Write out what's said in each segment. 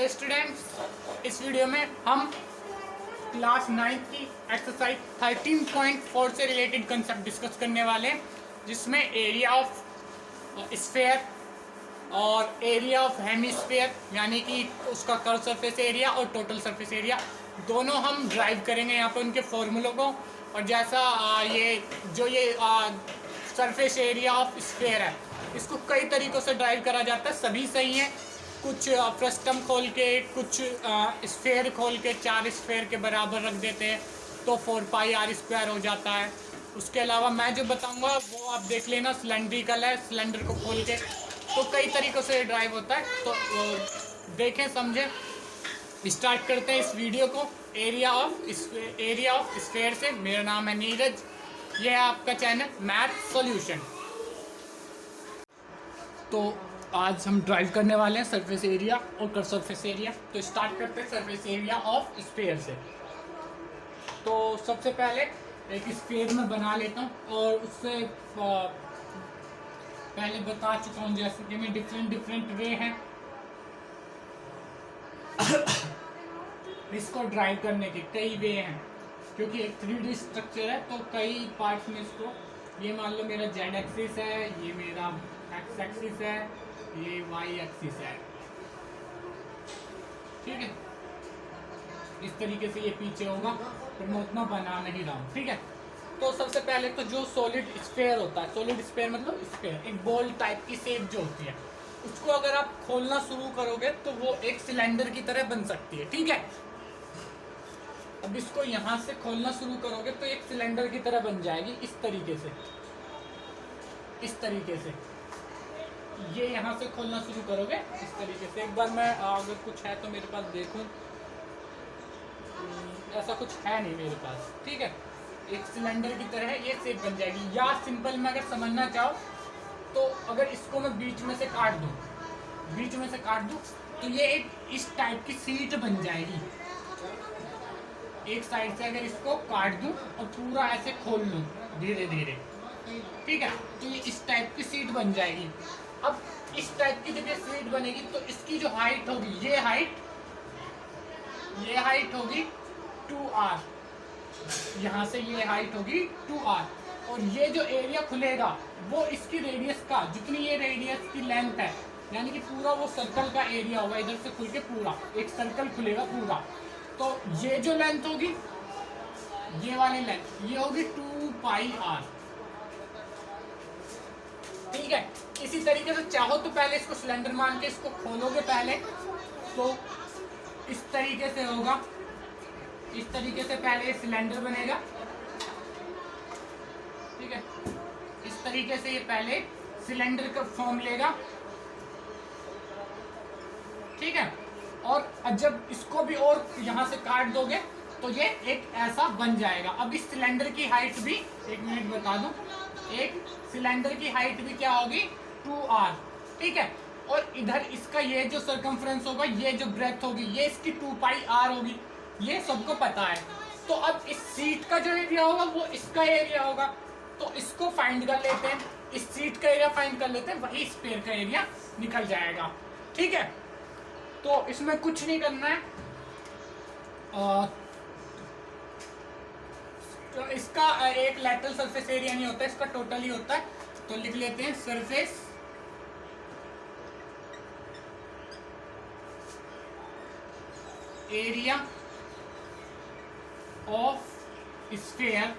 Students, इस video में हम क्लास 9 की एक्सरसाइज 13.4 से रिलेटेड कंसेप्ट डिस्कस करने वाले हैं, जिसमें एरिया ऑफ स्फेयर और एरिया ऑफ हेमिस्फेयर यानी कि उसका कर्व सरफेस एरिया और टोटल सरफेस एरिया दोनों हम ड्राइव करेंगे यहाँ पर उनके फॉर्मूलों को। और जैसा ये सरफेस एरिया ऑफ स्फेयर है, इसको कई तरीक़ों से ड्राइव करा जाता है, सभी सही हैं। कुछ फ्रस्टम खोल के, कुछ स्फेयर खोल के 4 स्फेयर के बराबर रख देते हैं तो 4πr² हो जाता है। उसके अलावा मैं जो बताऊंगा वो आप देख लेना, सिलेंड्रिकल है, सिलेंडर को खोल के, तो कई तरीक़ों से ड्राइव होता है। तो देखें, समझें। स्टार्ट करते हैं इस वीडियो को एरिया ऑफ स्फेयर से। मेरा नाम है नीरज, यह है आपका चैनल मैथ सॉल्यूशन। तो आज हम ड्राइव करने वाले हैं सरफेस एरिया और कर्व सरफेस एरिया। तो स्टार्ट करते हैं सरफेस एरिया ऑफ स्फेयर से। तो सबसे पहले एक स्फेयर में बना लेता हूँ और उससे पहले बता चुका हूँ जैसे कि मैं डिफरेंट वे हैं इसको ड्राइव करने के, कई वे हैं क्योंकि एक 3D स्ट्रक्चर है तो कई पार्ट्स में इसको, ये मान लो मेरा Z एक्सिस है, ये मेरा X एक्सिस है, ये Y एक्सिस है, ठीक है। इस तरीके से ये पीछे होगा, पर मैं उतना बना नहीं रहा हूँ, ठीक है। तो सबसे पहले तो जो सॉलिड स्फेयर होता है, सॉलिड स्फेयर मतलब स्फेयर, एक बॉल टाइप की शेप जो होती है, उसको अगर आप खोलना शुरू करोगे तो वो एक सिलेंडर की तरह बन सकती है, ठीक है। अब इसको यहाँ से खोलना शुरू करोगे तो एक सिलेंडर की तरह बन जाएगी, इस तरीके से, इस तरीके से। ये यहाँ से खोलना शुरू करोगे इस तरीके से। एक बार मैं अगर कुछ है तो मेरे पास देखूं, ऐसा कुछ है नहीं मेरे पास, ठीक है। एक सिलेंडर की तरह ये शेप बन जाएगी। या सिंपल में अगर समझना चाहो तो अगर इसको मैं बीच में से काट दूं, बीच में से काट दूं तो ये एक इस टाइप की सीट बन जाएगी। एक साइड से अगर इसको काट दूं और पूरा ऐसे खोल लूं धीरे धीरे, ठीक है, तो ये इस टाइप की सीट बन जाएगी। अब इस टाइप की जब ये सीट बनेगी तो इसकी जो हाइट होगी, ये हाइट होगी 2r, यहाँ से ये हाइट होगी 2r, और ये जो एरिया खुलेगा वो इसकी रेडियस का, जितनी ये रेडियस की लेंथ है, यानी कि पूरा वो सर्कल का एरिया होगा, इधर से खुल के पूरा एक सर्कल खुलेगा पूरा। तो ये जो लेंथ होगी, ये वाली लेंथ, ये होगी 2πr, ठीक है। इसी तरीके से चाहो तो पहले इसको सिलेंडर मान के इसको खोलोगे पहले, तो इस तरीके से होगा, इस तरीके से पहले सिलेंडर बनेगा, ठीक है। इस तरीके से ये पहले सिलेंडर का फॉर्म लेगा, ठीक है। और जब इसको भी और यहाँ से काट दोगे तो ये एक ऐसा बन जाएगा। अब इस सिलेंडर की हाइट भी, एक मिनट बता दूं, एक सिलेंडर की हाइट भी क्या होगी 2r, ठीक है। और इधर इसका ये जो सर्कमफ्रेंस होगा, ये जो ब्रेथ होगी, ये इसकी 2πr होगी, ये सबको पता है। तो अब इस सीट का जो एरिया होगा वो इसका एरिया होगा, तो इसको फाइंड कर लेते हैं, इस सीट का एरिया फाइंड कर लेते हैं, वही स्फीयर का एरिया निकल जाएगा, ठीक है। तो इसमें कुछ नहीं करना है, तो इसका एक लैटरल सरफेस एरिया नहीं होता, इसका टोटल ही होता है। तो लिख लेते हैं surface area of sphere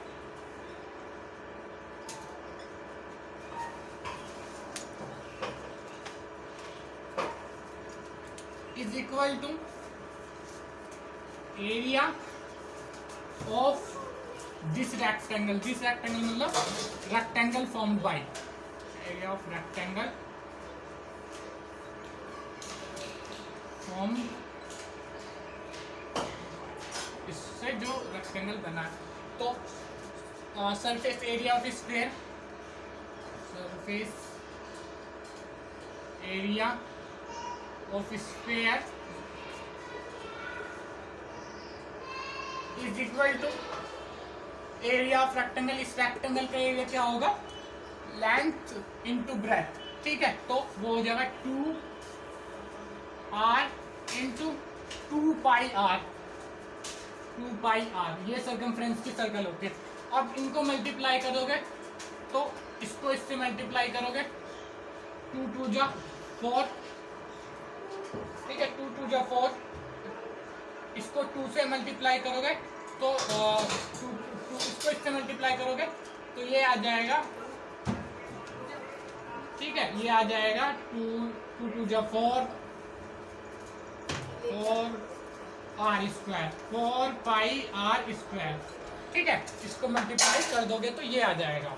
is equal to area of this rectangle मतलब rectangle formed by, area of rectangle form, इससे जो रेक्टेंगल बना है। तो surface area of sphere, surface area of sphere is equal to area of rectangle. इस rectangle का area क्या होगा, लेंथ इनटू ब्रेथ, ठीक है। तो वो हो जाएगा 2r इंटू पाई आर, ये सर्कमफ्रेंस की सर्कल होती है। अब इनको मल्टीप्लाई करोगे तो इसको इससे मल्टीप्लाई करोगे, 2 2 जा 4, ठीक है, 2 2 जा 4, इसको 2 से मल्टीप्लाई करोगे तो इसको इससे मल्टीप्लाई करोगे तो ये आ जाएगा, ठीक है, ये आ जाएगा 2 2 जा 4 R square, 4 pi R square, ठीक है। इसको मल्टीप्लाई कर दोगे तो ये आ जाएगा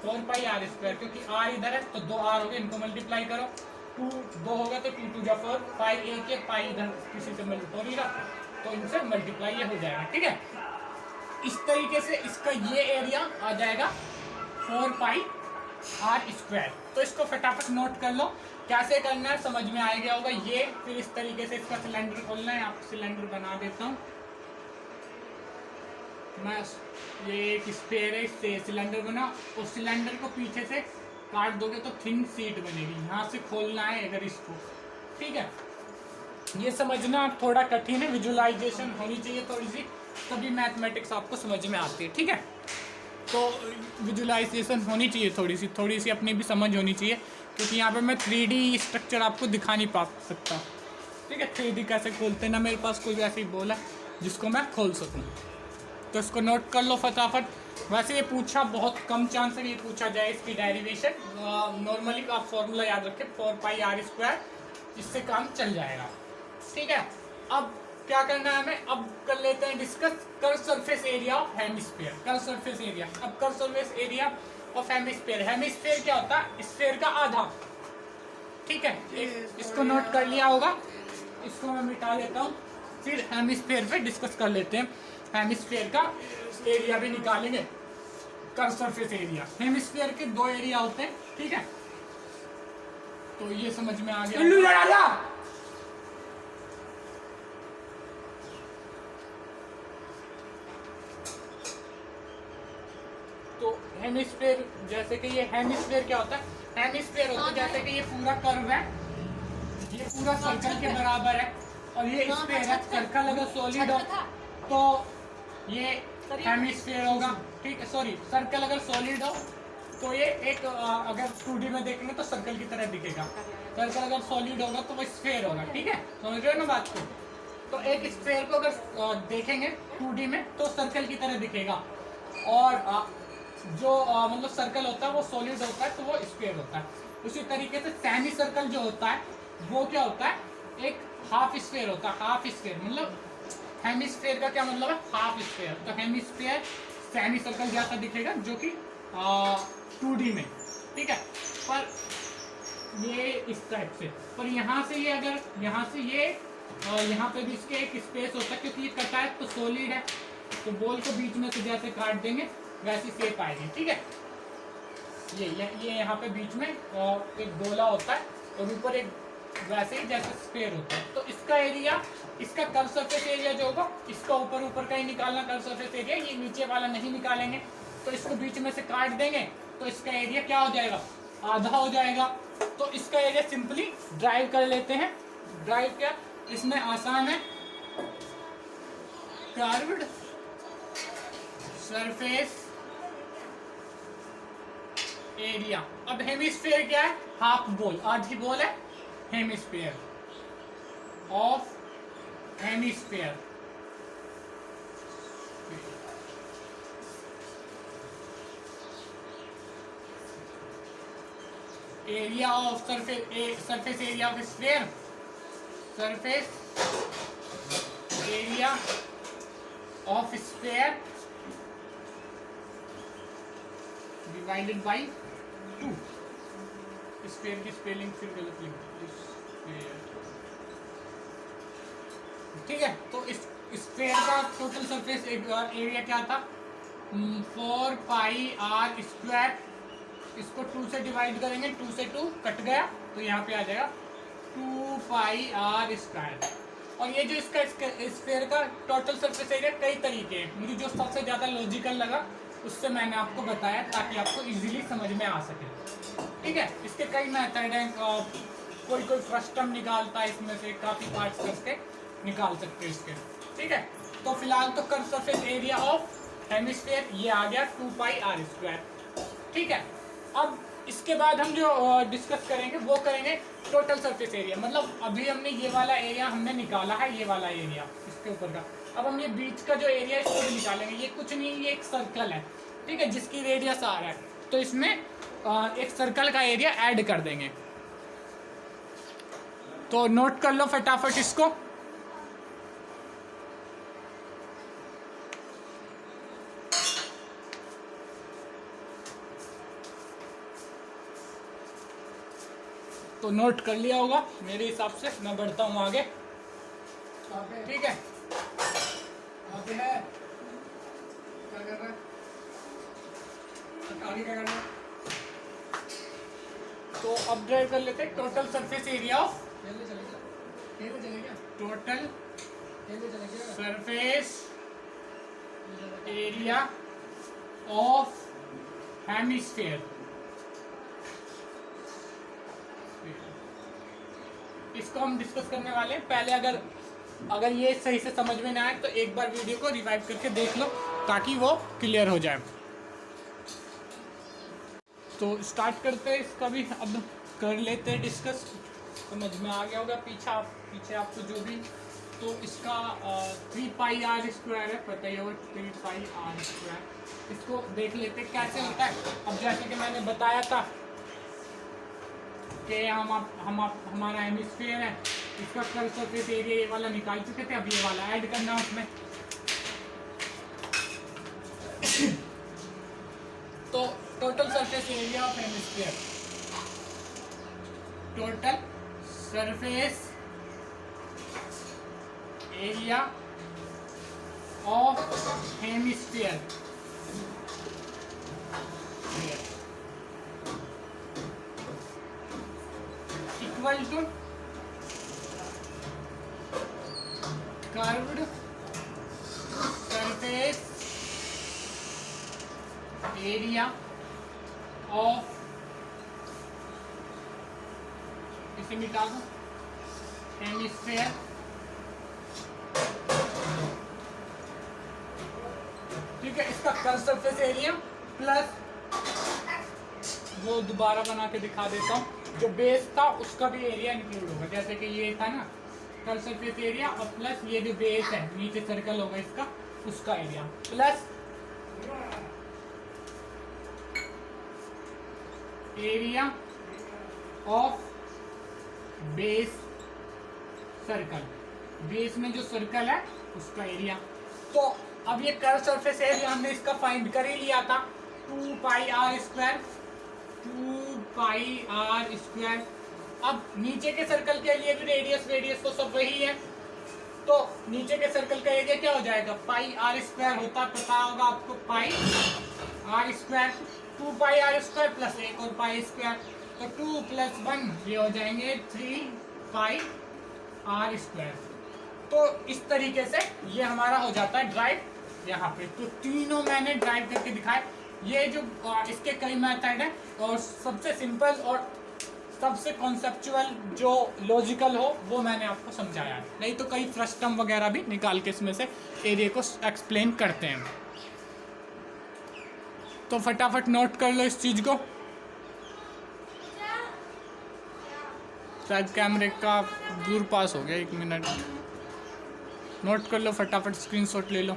4 पाई आर स्क्वायर, क्योंकि आर इधर है तो 2 आर हो गए, इनको मल्टीप्लाई करो, 2 होगा तो 2 2 जा 4, पाई एक पाई इधर किसी से मल्टीप्लाई हो रही रहा तो इनसे मल्टीप्लाई ये हो जाएगा, ठीक है। इस तरीके से इसका ये एरिया आ जाएगा 4 पाई आर स्क्वायर। तो इसको फटाफट नोट कर लो, कैसे करना है समझ में आ गया होगा ये। फिर इस तरीके से इसका सिलेंडर खोलना है, आपको सिलेंडर बना देता हूँ मैं। ये एक स्पेयर है, इससे सिलेंडर बना, उस सिलेंडर को पीछे से काट दोगे तो थिन सीट बनेगी, यहाँ से खोलना है अगर इसको, ठीक है। ये समझना थोड़ा कठिन है, विजुअलाइजेशन होनी चाहिए थोड़ी सी, तभी मैथमेटिक्स आपको समझ में आती है, ठीक है। तो विजुअलाइजेशन होनी चाहिए थोड़ी सी अपनी भी समझ होनी चाहिए, क्योंकि यहाँ पे मैं 3D स्ट्रक्चर आपको दिखा नहीं पा सकता, ठीक है। 3D कैसे खोलते हैं ना, मेरे पास कोई ऐसी बोला जिसको मैं खोल सकूँ, तो इसको नोट कर लो फटाफट। वैसे ये पूछा बहुत कम चांस है ये पूछा जाए इसकी डेरिवेशन, नॉर्मली आप फॉर्मूला याद रखें 4 पाई आर स्क्वायर, इससे काम चल जाएगा, ठीक है। अब क्या करना है हमें, अब कर लेते हैं discuss curve surface area of hemisphere. Curve surface area, अब curve surface area of hemisphere, hemisphere क्या होता है, स्फीयर का आधा, ठीक है। इसको नोट कर लिया होगा, इसको मैं मिटा देता हूँ, फिर हेमिस्फीयर पे डिस्कस कर लेते हैं। हेमिस्फीयर का एरिया भी निकालेंगे, कर्व सरफेस एरिया। हेमिस्फीयर के 2 एरिया होते हैं, ठीक है, तो ये समझ में आ गया। तो हेमिस्फीयर, जैसे कि ये हेमिस्फीयर क्या होता है, हेमिस्फीयर होता है जैसे कि ये पूरा कर्व है, ये पूरा सर्कल के बराबर है, और ये स्फीयर है, सर्कल अगर सॉलिड हो तो ये हेमिस्फीयर होगा, ठीक है, सॉरी सर्कल अगर सॉलिड हो तो ये एक अगर 2D में देखेंगे तो सर्कल की तरह दिखेगा, सर्कल अगर सॉलिड होगा तो वो स्फीयर होगा, ठीक है, समझ रहे हो ना बात को। तो एक स्फीयर को अगर देखेंगे 2D में तो सर्कल की तरह दिखेगा, और जो मतलब सर्कल होता है वो सॉलिड होता है तो वो स्फीयर होता है। उसी तरीके से सेमी सर्कल जो होता है वो क्या होता है, एक हाफ स्फीयर होता है। हाफ स्फीयर मतलब हेमिस्फीयर का क्या मतलब है, हाफ स्फीयर। तो हेमिस्फीयर सेमी सर्कल जैसा दिखेगा जो कि 2D में, ठीक है, पर ये इस टाइप से, पर यहाँ से ये अगर यहाँ से ये यहाँ पे भी इसके एक स्पेस होता है, क्योंकि ये कटा है तो सॉलिड है, तो बॉल को बीच में से जैसे काट देंगे वैसी शेप आएगी, ठीक है। ये यहाँ पे बीच में एक गोला होता है और ऊपर एक वैसे ही जैसे स्फीयर होता है। तो इसका एरिया, इसका कर्व सरफेस एरिया जो होगा, इसका ऊपर का ही निकालना कर्व सरफेस एरिया, ये नीचे वाला नहीं निकालेंगे। तो इसको बीच में से काट देंगे तो इसका एरिया क्या हो जाएगा, आधा हो जाएगा। तो इसका एरिया सिंपली ड्राइव कर लेते हैं। ड्राइव क्या, इसमें आसान है, कर्व्ड सरफेस एरिया। अब हेमिस्फीयर क्या है, हाफ बॉल, आधी बॉल है, hemisphere of hemisphere area of surface area of sphere, surface area of sphere divided by 2। Sphere की स्पेलिंग फिर गलत लिखी, ठीक है। तो इस स्फीयर का टोटल सरफेस एरिया क्या था, 4 पाई आर स्क्वायर। इसको 2 से डिवाइड करेंगे, 2 से 2 कट गया तो यहाँ पे आ जाएगा 2 पाई आर स्क्वायर। और ये जो इसका स्फीयर का टोटल सरफेस एरिया कई तरीके हैं, मुझे जो सबसे ज़्यादा लॉजिकल लगा उससे मैंने आपको बताया ताकि आपको इजीली समझ में आ सके, ठीक है। इसके कई मेथड हैं, कोई फ्रस्टम निकालता है इसमें से काफ़ी पार्ट्स करके, निकाल सकते हो इसके, ठीक है। तो फिलहाल तो curve surface area of hemisphere ये आ गया 2πr², ठीक है। अब इसके बाद हम जो डिस्कस करेंगे वो करेंगे टोटल सरफेस एरिया, मतलब अभी हमने ये वाला एरिया हमने निकाला है, ये वाला एरिया इसके ऊपर का। अब हम ये बीच का जो एरिया है इसको भी निकालेंगे। ये कुछ नहीं, ये एक सर्कल है, ठीक है, जिसकी रेडियस आ रहा है, तो इसमें एक सर्कल का एरिया ऐड कर देंगे। तो नोट कर लो फटाफट इसको। तो नोट कर लिया होगा मेरे हिसाब से। मैं बढ़ता हूँ आगे, ठीक है। क्या कर रहा है? आगे क्या करना है? तो अब ड्राइव कर लेते हैं टोटल सरफेस एरिया ऑफ खेलने चलेगा? खेलने चलेगा? टोटल खेलने चलेगा? Surface area of hemisphere. इसको हम डिस्कस करने वाले हैं। पहले अगर ये सही से समझ में ना आए तो एक बार वीडियो को रिवाइव करके देख लो ताकि वो क्लियर हो जाए। तो स्टार्ट करते हैं इसका भी, अब कर लेते हैं डिस्कस। समझ में आ गया होगा पीछे आपको जो भी। तो इसका 3πr² है, पता ही होगा 3πr²। इसको देख लेते हैं कैसे होता है। अब जैसे कि मैंने बताया था कि हमारा हेमिस्फीयर है, इसका कर्व सरफेस एरिया ये वाला निकाल चुके थे, अब ये वाला ऐड करना है उसमें। तो total surface area of hemisphere, total surface area of hemisphere equal to curved surface area of, इसे मिटा दो, हेमिस्फीयर ठीक है। इसका कर्व सरफेस एरिया प्लस वो दोबारा बना के दिखा देता हूँ, जो बेस था उसका भी एरिया इंक्लूड होगा। जैसे कि ये था ना कर्व सरफेस एरिया, और प्लस ये जो बेस है नीचे सर्कल होगा इसका, उसका area, plus area of base circle, base में जो सर्कल है उसका एरिया। तो अब ये कर्व सरफेस एरिया हमने इसका फाइंड कर ही लिया था, 2πr², 2πr²। अब नीचे के सर्कल के लिए भी रेडियस तो सब वही है, तो नीचे के सर्कल का एरिया क्या हो जाएगा, πr² होता, पता होगा आपको, πr², 2πr² प्लस एक और π², तो 2 + 1 ये हो जाएंगे 3πr²। तो इस तरीके से ये हमारा हो जाता है ड्राइव यहाँ पे। तो तीनों मैंने ड्राइव करके दिखाए। ये जो इसके कई मेथड हैं, और सबसे सिंपल और सबसे कॉन्सेप्चुअल जो लॉजिकल हो वो मैंने आपको समझाया है। नहीं तो कई फ्रस्टम वगैरह भी निकाल के इसमें से एरिया को एक्सप्लेन करते हैं। तो फटाफट नोट कर लो इस चीज़ को। शायद कैमरे का दूर पास हो गया, 1 मिनट नोट कर लो फटाफट, स्क्रीनशॉट ले लो।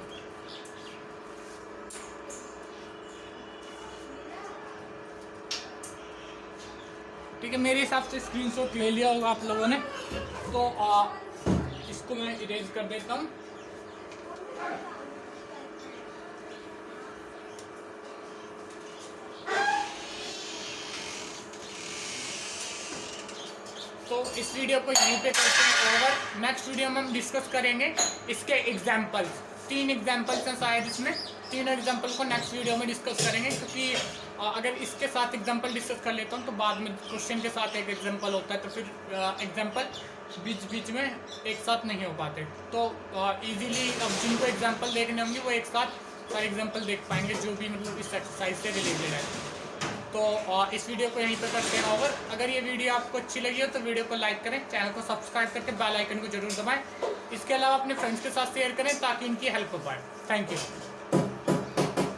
ठीक है, मेरे हिसाब से स्क्रीनशॉट ले लिया होगा आप लोगों ने। तो इसको मैं इरेज कर देता हूँ। तो इस वीडियो को यहीं पे करते हैं ओवर। नेक्स्ट वीडियो में हम डिस्कस करेंगे इसके एग्जाम्पल्स। 3 एग्जाम्पल्स हैं शायद इसमें, 3 एग्जाम्पल को नेक्स्ट वीडियो में डिस्कस करेंगे, क्योंकि अगर इसके साथ एग्जाम्पल डिस्कस कर लेता हूँ तो बाद में क्वेश्चन के साथ एक एग्जाम्पल होता है, तो फिर एग्जाम्पल बीच में एक साथ नहीं हो पाते। तो इजीली अब जिनको एग्जाम्पल देखने होंगे वो एक साथ सारे एग्जाम्पल देख पाएंगे, जो भी मतलब इस एक्सरसाइज से रिलेटेड है। तो इस वीडियो को यहीं पर करते हैं ओवर। अगर ये वीडियो आपको अच्छी लगी हो तो वीडियो को लाइक करें, चैनल को सब्सक्राइब करके बेल आइकन को जरूर दबाएं। इसके अलावा अपने फ्रेंड्स के साथ शेयर करें ताकि इनकी हेल्प हो पाए। Thank you.